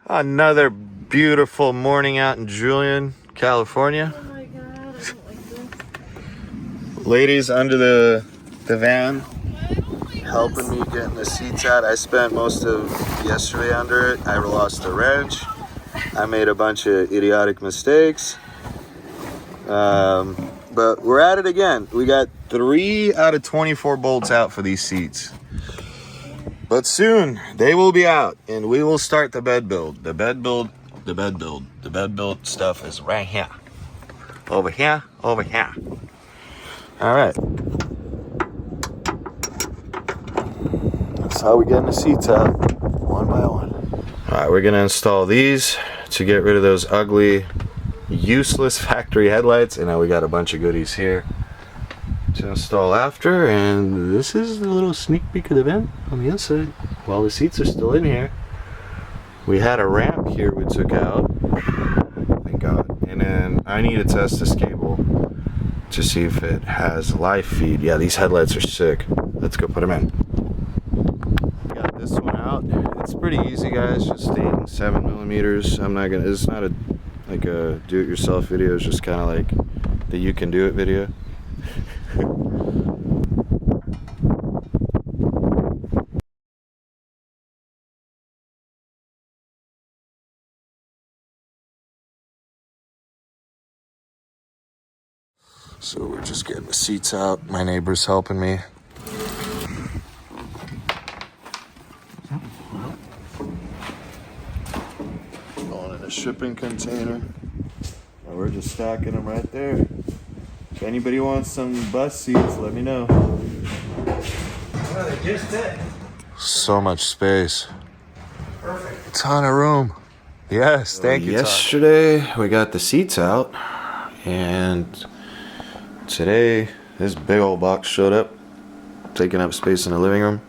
Another beautiful morning out in Julian, California. Oh my god, I don't like this. Ladies under the van helping me getting the seats out. I spent most of yesterday under it. I lost the wrench. I made a bunch of idiotic mistakes. But we're at it again. We got 3 out of 24 bolts out for these seats. But soon they will be out and we will start the bed build. The bed build stuff is right here. Over here, over here. All right. That's how we getting the seats out, one by one. All right, we're gonna install these to get rid of those ugly, useless factory headlights. And now we got a bunch of goodies here to install after, and this is a little sneak peek of the van on the inside while the seats are still in here. We had a ramp here we took out, thank God, and then I need to test this cable to see if it has live feed. Yeah, these headlights are sick. Let's go put them in. Got this one out. It's pretty easy, guys, just 8 and 7mm. I'm not gonna, it's not a like a do-it-yourself video, it's just kind of like the you can do it video. So we're just getting the seats out. My neighbor's helping me. Going in a shipping container. And we're just stacking them right there. If anybody wants some bus seats, let me know. Well, they just did. So much space. Perfect. Ton of room. Yes, thank you. Yesterday we got the seats out, and today this big old box showed up, taking up space in the living room.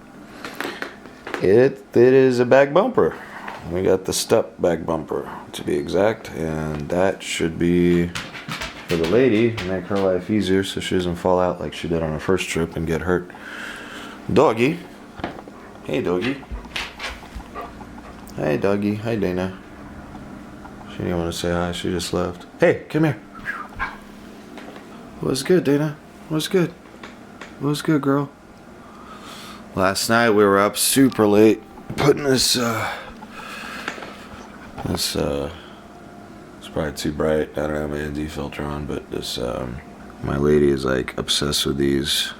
It is a back bumper. We got the step back bumper to be exact, and that should be for the lady, make her life easier so she doesn't fall out like she did on her first trip and get hurt. Doggy. Hey, doggy. Hey, doggy. Hi, Dana. She didn't want to say hi. She just left. Hey, come here. What's good, Dana? What's good? What's good, girl? Last night we were up super late putting this, it's probably too bright. I don't have my ND filter on, but this, my lady is like obsessed with these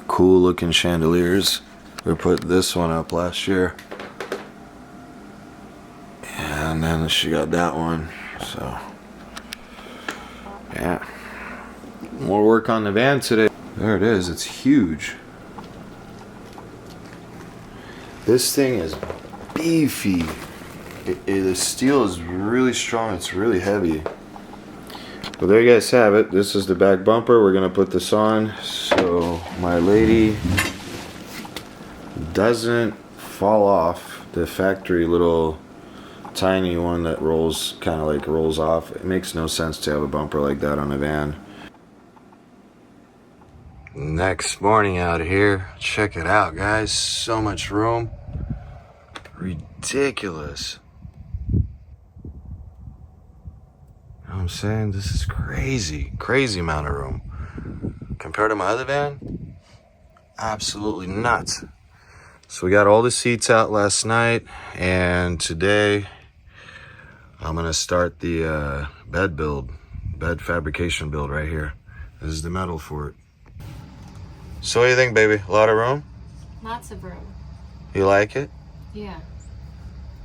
cool looking chandeliers. We put this one up last year, and then she got that one, so yeah. More work on the van today. There it is, it's huge. This thing is beefy. The steel is really strong, it's really heavy. Well, there you guys have it. This is the back bumper. We're gonna put this on so my lady doesn't fall off the factory little tiny one that rolls, kind of like rolls off. It makes no sense to have a bumper like that on a van. Next morning out here, check it out, guys. So much room. Ridiculous. You know what I'm saying? This is crazy. Crazy amount of room. Compared to my other van, absolutely nuts. So we got all the seats out last night, and today I'm gonna start the bed fabrication build right here. This is the metal for it. So what do you think, baby? A lot of room? Lots of room. You like it? Yeah.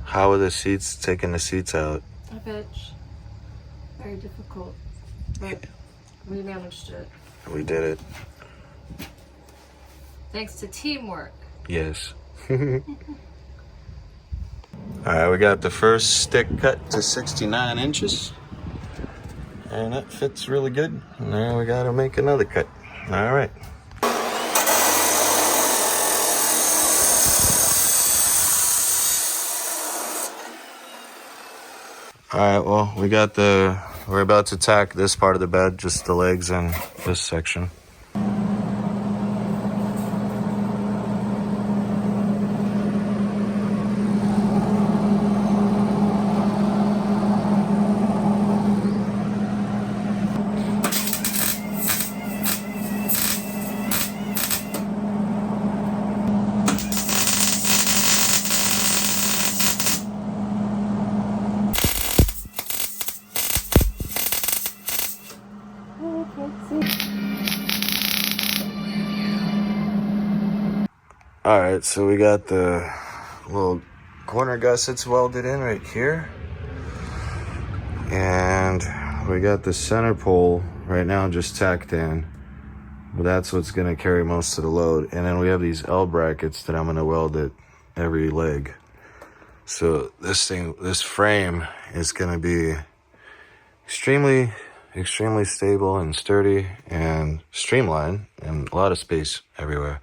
How are the seats, taking the seats out? I bet. Very difficult. But we managed it. We did it. Thanks to teamwork. Yes. Alright, we got the first stick cut to 69 inches. And that fits really good. Now we gotta make another cut. Alright. Alright, well, we're about to tack this part of the bed, just the legs and this section. Alright, so we got the little corner gussets welded in right here. And we got the center pole right now just tacked in. But that's what's going to carry most of the load. And then we have these L brackets that I'm going to weld at every leg. So this frame is going to be extremely stable and sturdy and streamlined, and a lot of space everywhere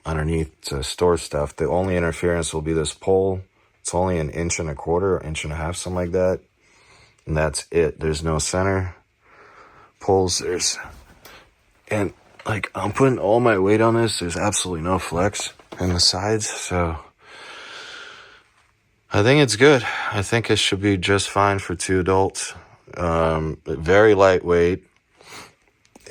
underneath to store stuff. The only interference will be this pole. It's only 1.25 inches, 1.5 inches, something like that, and that's it. There's no center poles. And like, I'm putting all my weight on this. There's absolutely no flex in the sides, so I think it's good. I think it should be just fine for 2 adults. Very lightweight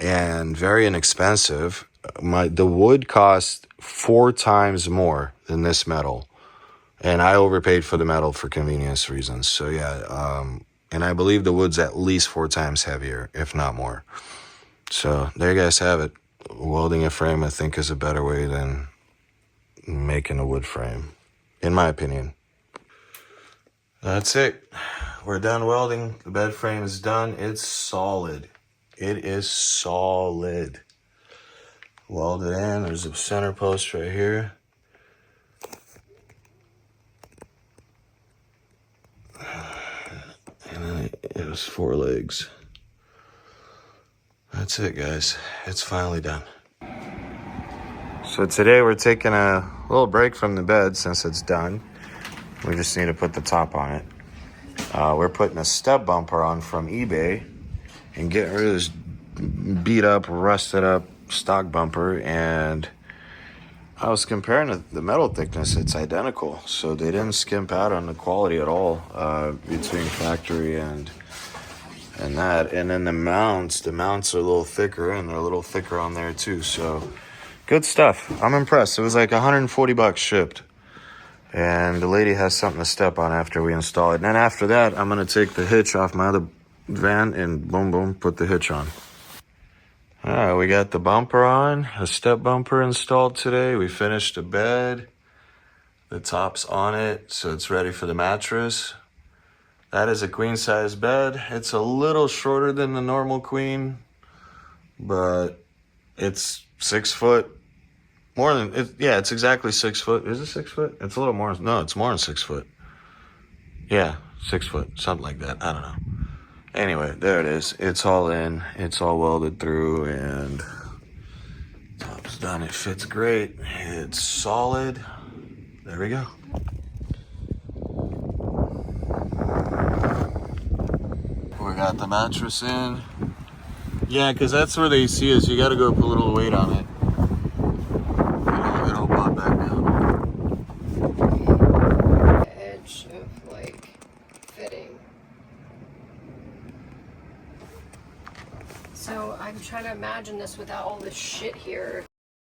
and very inexpensive. The wood cost 4 times more than this metal, and I overpaid for the metal for convenience reasons. So yeah, and I believe the wood's at least 4 times heavier, if not more. So there you guys have it. Welding a frame, I think, is a better way than making a wood frame, in my opinion. That's it. We're done welding. The bed frame is done. It's solid. It is solid. Welded in. There's a center post right here. And then it was 4 legs. That's it, guys. It's finally done. So today we're taking a little break from the bed since it's done. We just need to put the top on it. We're putting a step bumper on from eBay and getting rid of this beat up, rusted up stock bumper. And I was comparing the metal thickness. It's identical. So they didn't skimp out on the quality at all between factory and that. And then the mounts are a little thicker, and they're a little thicker on there too. So good stuff. I'm impressed. It was like $140 shipped. And the lady has something to step on after we install it. And then after that, I'm going to take the hitch off my other van and boom, boom, put the hitch on. All right, we got the bumper on, a step bumper installed today. We finished the bed. The top's on it, so it's ready for the mattress. That is a queen size bed. It's a little shorter than the normal queen, but it's 6 foot. It's exactly 6 foot. Is it 6 foot? It's a little more. No, it's more than 6 foot. Yeah, 6 foot, something like that. I don't know. Anyway, there it is. It's all in. It's all welded through, and top's done. It fits great. It's solid. There we go. We got the mattress in. Yeah, because that's where the AC is. You got to go put a little weight on it. It'll pop back down. Edge of like fitting. So I'm trying to imagine this without all this shit here.